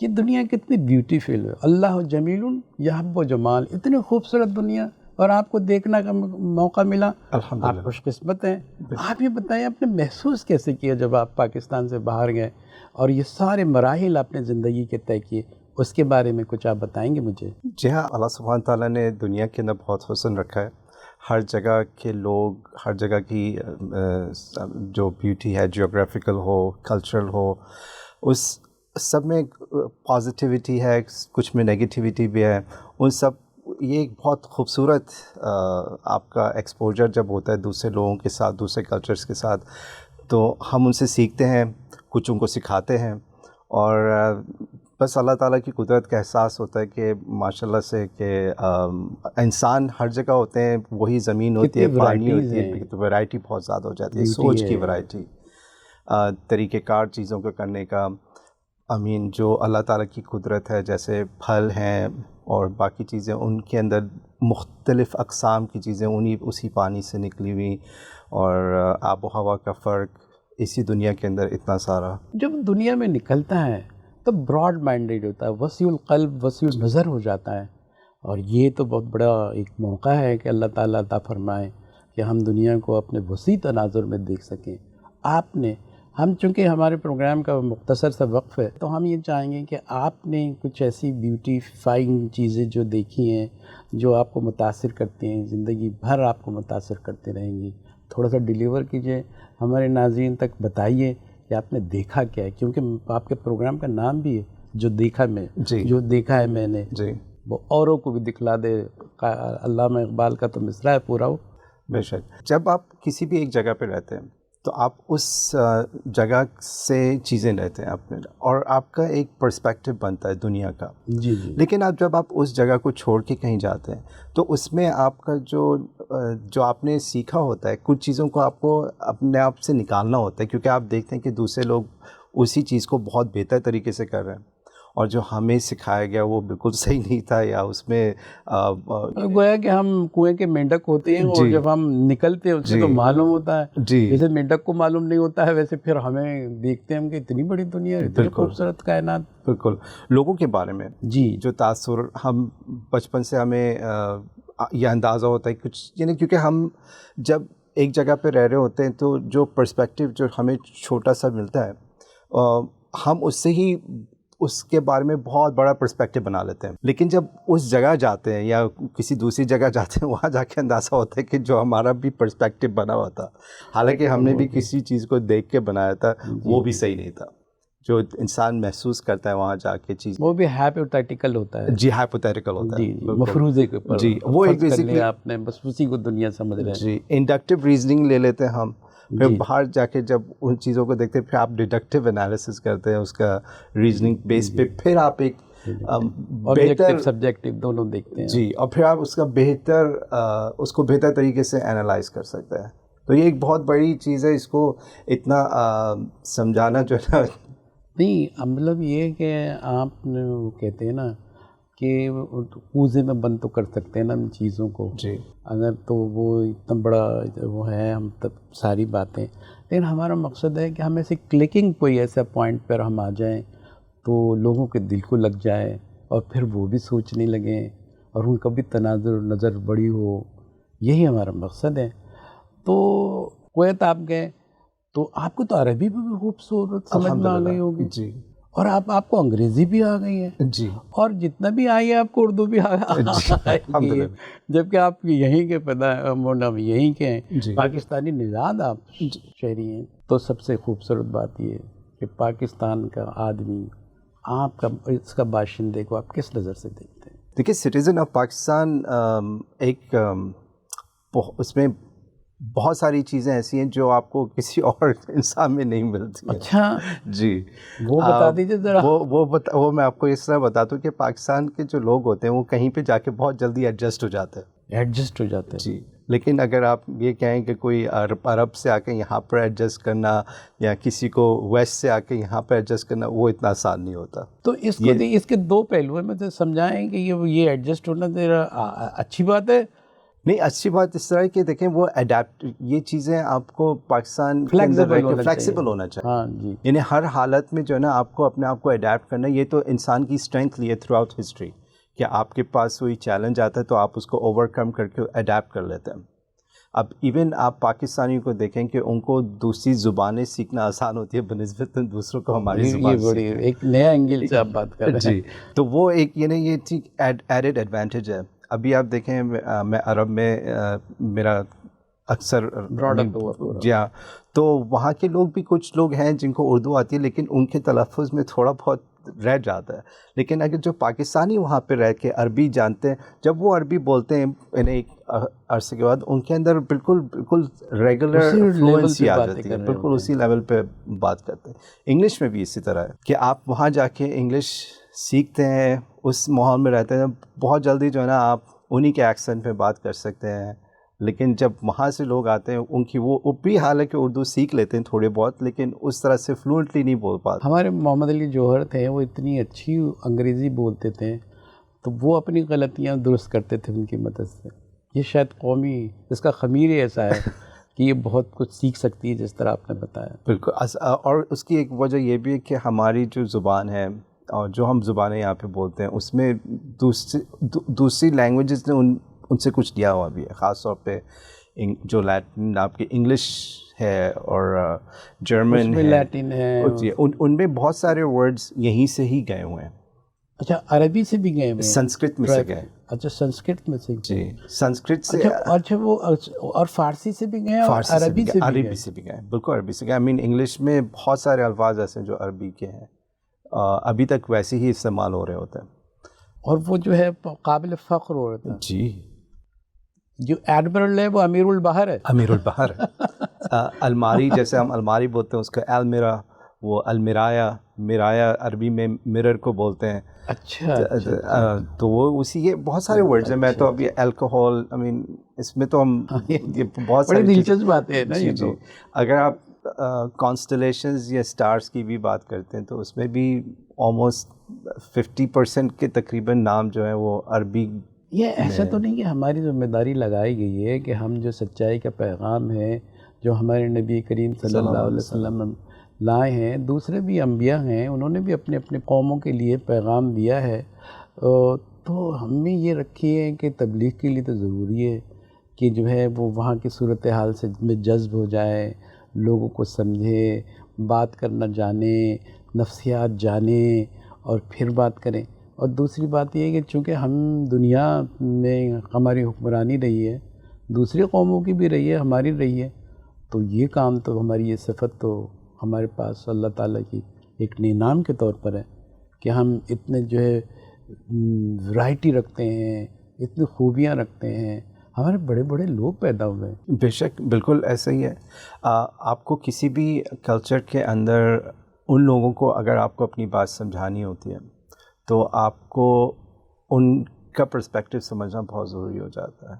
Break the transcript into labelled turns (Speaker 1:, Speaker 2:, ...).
Speaker 1: کہ دنیا کتنی بیوٹیفل ہے. اللہ جمیل یحب جمال، اتنی خوبصورت دنیا، اور آپ کو دیکھنا کا موقع ملا. آپ خوش قسمت ہیں. آپ یہ بتائیں آپ نے محسوس کیسے کیا جب آپ پاکستان سے باہر گئے اور یہ سارے مراحل آپ نے زندگی کے طے کیے، اس کے بارے میں کچھ آپ بتائیں گے مجھے؟
Speaker 2: جی ہاں، اللہ سبحانہ تعالیٰ نے دنیا کے اندر بہت حسن رکھا ہے. ہر جگہ کے لوگ، ہر جگہ کی جو بیوٹی ہے، جیوگرافیکل ہو، کلچرل ہو، اس سب میں پازیٹیوٹی ہے، کچھ میں نگیٹیوٹی بھی ہے. ان سب یہ ایک بہت خوبصورت آپ کا ایکسپوجر جب ہوتا ہے دوسرے لوگوں کے ساتھ، دوسرے کلچرز کے ساتھ، تو ہم ان سے سیکھتے ہیں، کچھ ان کو سکھاتے ہیں. اور بس اللہ تعالیٰ کی قدرت کا احساس ہوتا ہے کہ ماشاءاللہ سے کہ انسان ہر جگہ ہوتے ہیں، وہی زمین ہوتی ہے، پانی ہوتی ہے، تو ورائٹی بہت زیادہ ہو جاتی ہے، سوچ کی ورائٹی، طریقہ کار چیزوں کو کرنے کا. جو اللہ تعالیٰ کی قدرت ہے، جیسے پھل ہیں اور باقی چیزیں، ان کے اندر مختلف اقسام کی چیزیں اسی پانی سے نکلی ہوئی، اور آب و ہوا کا فرق اسی دنیا کے اندر اتنا سارا.
Speaker 1: جب دنیا میں نکلتا ہے تو براڈ مائنڈیڈ ہوتا ہے، وسیع القلب، وسیع النظر ہو جاتا ہے. اور یہ تو بہت بڑا ایک موقع ہے کہ اللہ تعالیٰ عطا فرمائے کہ ہم دنیا کو اپنے وسیع تناظر میں دیکھ سکیں. آپ نے، ہم چونکہ ہمارے پروگرام کا مختصر سا وقف ہے، تو ہم یہ چاہیں گے کہ آپ نے کچھ ایسی بیوٹیفائنگ چیزیں جو دیکھی ہیں، جو آپ کو متاثر کرتی ہیں، زندگی بھر آپ کو متاثر کرتے رہیں گی، تھوڑا سا ڈیلیور کیجئے ہمارے ناظرین تک. بتائیے کہ آپ نے دیکھا کیا ہے، کیونکہ آپ کے پروگرام کا نام بھی ہے جو دیکھا میں، جو دیکھا ہے میں نے، وہ اوروں کو بھی دکھلا دے. علامہ اقبال کا تو مصرع ہے پورا وہ.
Speaker 2: بے شک. جب آپ کسی بھی ایک جگہ پہ رہتے ہیں تو آپ اس جگہ سے چیزیں لیتے ہیں اپنے، اور آپ کا ایک پرسپیکٹو بنتا ہے دنیا کا.
Speaker 1: جی.
Speaker 2: لیکن جب آپ اس جگہ کو چھوڑ کے کہیں جاتے ہیں تو اس میں آپ کا جو آپ نے سیکھا ہوتا ہے، کچھ چیزوں کو آپ کو اپنے آپ سے نکالنا ہوتا ہے، کیونکہ آپ دیکھتے ہیں کہ دوسرے لوگ اسی چیز کو بہت بہتر طریقے سے کر رہے ہیں، اور جو ہمیں سکھایا گیا وہ بالکل صحیح نہیں تھا، یا اس میں
Speaker 1: گویا کہ ہم کنویں کے مینڈک ہوتے ہیں، اور جب ہم نکلتے ہیں اس سے تو معلوم ہوتا ہے. جیسے مینڈک کو معلوم نہیں ہوتا ہے، ویسے پھر ہمیں دیکھتے ہیں ہم کہ اتنی بڑی دنیا ہے، اتنی خوبصورت کائنات.
Speaker 2: بالکل. لوگوں کے بارے میں جو تاثر، ہم بچپن سے ہمیں یہ اندازہ ہوتا ہے کچھ، یعنی کیونکہ ہم جب ایک جگہ پہ رہ رہے ہوتے ہیں تو جو پرسپیکٹیو جو ہمیں چھوٹا سا ملتا ہے، ہم اس سے ہی اس کے بارے میں بہت بڑا پرسپیکٹیو بنا لیتے ہیں. لیکن جب اس جگہ جاتے ہیں یا کسی دوسری جگہ جاتے ہیں، وہاں جا کے اندازہ ہوتا ہے کہ جو ہمارا بھی پرسپیکٹیو بنا ہوا تھا، حالانکہ ہم نے بھی کسی چیز کو دیکھ کے بنایا تھا، وہ بھی صحیح نہیں تھا. جو انسان محسوس کرتا ہے وہاں جا کے چیز،
Speaker 1: وہ بھی ہائپوتھیٹیکل ہوتا ہے.
Speaker 2: جی ہائپوتھیٹیکل ہوتا ہے.
Speaker 1: مفروضے کے اوپر.
Speaker 2: جی وہ ایک بیسکلی
Speaker 1: آپ نے بس اسی کو دنیا سمجھ رہے ہیں.
Speaker 2: جی انڈکٹیو ریزننگ لے لیتے ہیں ہم. پھر باہر جا کے جب ان چیزوں کو دیکھتے ہیں، پھر آپ ڈیڈکٹیو انالیسس کرتے ہیں اس کا ریزننگ بیس پہ، پھر آپ ایک
Speaker 1: آبجیکٹیو سبجیکٹیو دونوں دیکھتے ہیں.
Speaker 2: جی، اور پھر آپ اس کا اس کو بہتر طریقے سے انالائز کر سکتے ہیں. تو یہ ایک بہت بڑی چیز ہے، اس کو اتنا سمجھانا جو ہے نا.
Speaker 1: نہیں، مطلب یہ کہ آپ نے وہ کہتے ہیں نا کہ کوزے میں بند تو کر سکتے ہیں نا ان چیزوں کو.
Speaker 2: جی.
Speaker 1: اگر تو وہ اتنا بڑا وہ ہے، ہم تب ساری باتیں، لیکن ہمارا مقصد ہے کہ ہم ایسے کلکنگ کوئی ایسا پوائنٹ پر ہم آ جائیں تو لوگوں کے دل کو لگ جائے، اور پھر وہ بھی سوچنے لگیں، اور ان کا بھی تناظر نظر بڑی ہو. یہی ہمارا مقصد ہے. تو کویت آپ گئے تو آپ کو تو عربی بھی خوبصورت سمجھ میں آ گئی ہوگی.
Speaker 2: جی.
Speaker 1: اور آپ کو انگریزی بھی آ گئی ہے.
Speaker 2: جی.
Speaker 1: اور جتنا بھی آئی ہے آپ کو اردو بھی آ گئی ہے، جبکہ آپ یہیں کے یہیں کے ہیں، پاکستانی نژاد آپ شہری ہیں. تو سب سے خوبصورت بات یہ ہے کہ پاکستان کا آدمی، آپ کا اس کا باشندے کو آپ کس نظر سے دیکھتے ہیں؟
Speaker 2: دیکھیے، سٹیزن آف پاکستان ایک اس میں بہت ساری چیزیں ایسی ہیں جو آپ کو کسی اور انسان میں نہیں ملتی.
Speaker 1: اچھا
Speaker 2: جی،
Speaker 1: وہ بتا دیجیے ذرا.
Speaker 2: وہ میں آپ کو اس طرح بتاتا ہوں کہ پاکستان کے جو لوگ ہوتے ہیں وہ کہیں پہ جا کے بہت جلدی ایڈجسٹ ہو جاتے ہیں. جی. لیکن اگر آپ یہ کہیں کہ کوئی عرب سے آ کے یہاں پر ایڈجسٹ کرنا، یا کسی کو ویسٹ سے آ کے یہاں پر ایڈجسٹ کرنا، وہ اتنا آسان نہیں ہوتا.
Speaker 1: تو اس کے دو پہلو ہیں، میں تو سمجھائیں کہ یہ ایڈجسٹ ہونا ذرا اچھی بات ہے
Speaker 2: نہیں اچھی بات اس طرح ہے کہ دیکھیں وہ اڈیپٹ یہ چیزیں آپ کو پاکستان کے اندر رہ کے فلیکسیبل ہونا چاہیے.
Speaker 1: ہاں جی.
Speaker 2: یعنی ہر حالت میں جو ہے نا آپ کو اپنے آپ کو اڈیپٹ کرنا, یہ تو انسان کی اسٹرینتھ لی ہے تھرو آؤٹ ہسٹری کہ آپ کے پاس کوئی چیلنج آتا ہے تو آپ اس کو اوور کم کر کے اڈیپٹ کر لیتے ہیں. اب ایون آپ پاکستانیوں کو دیکھیں کہ ان کو دوسری زبانیں سیکھنا آسان ہوتی ہے بنسبت دوسروں کو ہماری زبان
Speaker 1: یہ بڑی ایک نیا اینگل سے آپ بات کر رہے ہیں.
Speaker 2: جی, تو وہ ایک یہ ٹھیک ایڈڈ ایڈوانٹیج ہے. ابھی آپ دیکھیں میں عرب میں میرا اکثر جی ہاں, تو وہاں کے لوگ بھی کچھ لوگ ہیں جن کو اردو آتی ہے لیکن ان کے تلفظ میں تھوڑا بہت رہ جاتا ہے. لیکن اگر جو پاکستانی وہاں پہ رہ کے عربی جانتے ہیں, جب وہ عربی بولتے ہیں انہیں ایک عرصے کے بعد ان کے اندر بالکل ریگولر فلوئنسی آ جاتی ہے, بالکل اسی لیول پہ بات کرتے ہیں. انگلش میں بھی اسی طرح ہے کہ آپ وہاں جا کے انگلش سیکھتے ہیں, اس ماحول میں رہتے ہیں, بہت جلدی جو ہے نا آپ انہی کے ایکسنٹ پہ بات کر سکتے ہیں. لیکن جب وہاں سے لوگ آتے ہیں ان کی وہ بھی حالانکہ اردو سیکھ لیتے ہیں تھوڑے بہت لیکن اس طرح سے فلوئنٹلی نہیں بول پاتے.
Speaker 1: ہمارے محمد علی جوہر تھے, وہ اتنی اچھی انگریزی بولتے تھے تو وہ اپنی غلطیاں درست کرتے تھے ان کی مدد سے. یہ شاید قومی اس کا خمیر ایسا ہے کہ یہ بہت کچھ سیکھ سکتی ہے جس طرح آپ نے بتایا.
Speaker 2: بالکل, اور اس کی ایک وجہ یہ بھی ہے کہ ہماری جو زبان ہے اور جو ہم زبانیں یہاں پہ بولتے ہیں اس میں دوسری لینگویجز نے ان سے کچھ لیا ہوا بھی ہے, خاص طور پہ جو لیٹن آپ کی انگلش ہے اور جرمن ہے,
Speaker 1: لیٹن ہے,
Speaker 2: ان میں بہت سارے ورڈز یہیں سے ہی گئے ہوئے ہیں.
Speaker 1: اچھا, عربی سے بھی گئے ہوئے ہیں,
Speaker 2: سنسکرت میں سے گئے.
Speaker 1: اچھا, سنسکرت میں سے,
Speaker 2: جی سنسکرت سے.
Speaker 1: اچھا وہ اور فارسی سے بھی گئے اور عربی سے بھی
Speaker 2: گئے. بالکل عربی سے گئے. انگلش میں بہت سارے الفاظ ایسے ہیں جو عربی کے ہیں, ابھی تک ویسے ہی استعمال ہو رہے ہوتے ہیں
Speaker 1: اور وہ جو ہے قابل فخر ہو رہا ہے.
Speaker 2: جی,
Speaker 1: جو ایڈمرل ہے وہ امیر البحر ہے.
Speaker 2: امیر البحر الماری, جیسے ہم الماری بولتے ہیں اس کا المیرا, وہ المرایا, مرایا عربی میں مرر کو بولتے ہیں.
Speaker 1: اچھا,
Speaker 2: تو وہ اسی کے بہت سارے ورڈز ہیں. میں تو ابھی الکوہول, اس میں تو ہم بہت ساری
Speaker 1: دلچسپ باتیں ہیں نا یہ تو.
Speaker 2: اگر آپ کانسٹلیشنز یا اسٹارس کی بھی بات کرتے ہیں تو اس میں بھی آلموسٹ 50% کے تقریباً نام جو ہیں وہ عربی.
Speaker 1: یہ ایسا تو نہیں کہ ہماری ذمہ داری لگائی گئی ہے کہ ہم جو سچائی کا پیغام ہے جو ہمارے نبی کریم صلی اللہ علیہ وسلم لائے ہیں, دوسرے بھی انبیاء ہیں انہوں نے بھی اپنے اپنے قوموں کے لیے پیغام دیا ہے, تو ہمیں یہ رکھی ہے کہ تبلیغ کے لیے تو ضروری ہے کہ جو ہے وہ وہاں کی صورتحال سے میں جذب ہو جائے, لوگوں کو سمجھے, بات کرنا جانے, نفسیات جانے اور پھر بات کریں. اور دوسری بات یہ ہے کہ چونکہ ہم دنیا میں ہماری حکمرانی رہی ہے, دوسری قوموں کی بھی رہی ہے, ہماری رہی ہے, تو یہ کام تو ہماری یہ صفت تو ہمارے پاس اللہ تعالیٰ کی ایک انعام کے طور پر ہے کہ ہم اتنے جو ہے ورائٹی رکھتے ہیں, اتنی خوبیاں رکھتے ہیں, ہمارے بڑے بڑے لوگ پیدا ہوئے ہیں.
Speaker 2: بے شک بالکل ایسا ہی ہے. آپ کو کسی بھی کلچر کے اندر ان لوگوں کو اگر آپ کو اپنی بات سمجھانی ہوتی ہے تو آپ کو ان کا پرسپیکٹیو سمجھنا بہت ضروری ہو جاتا ہے.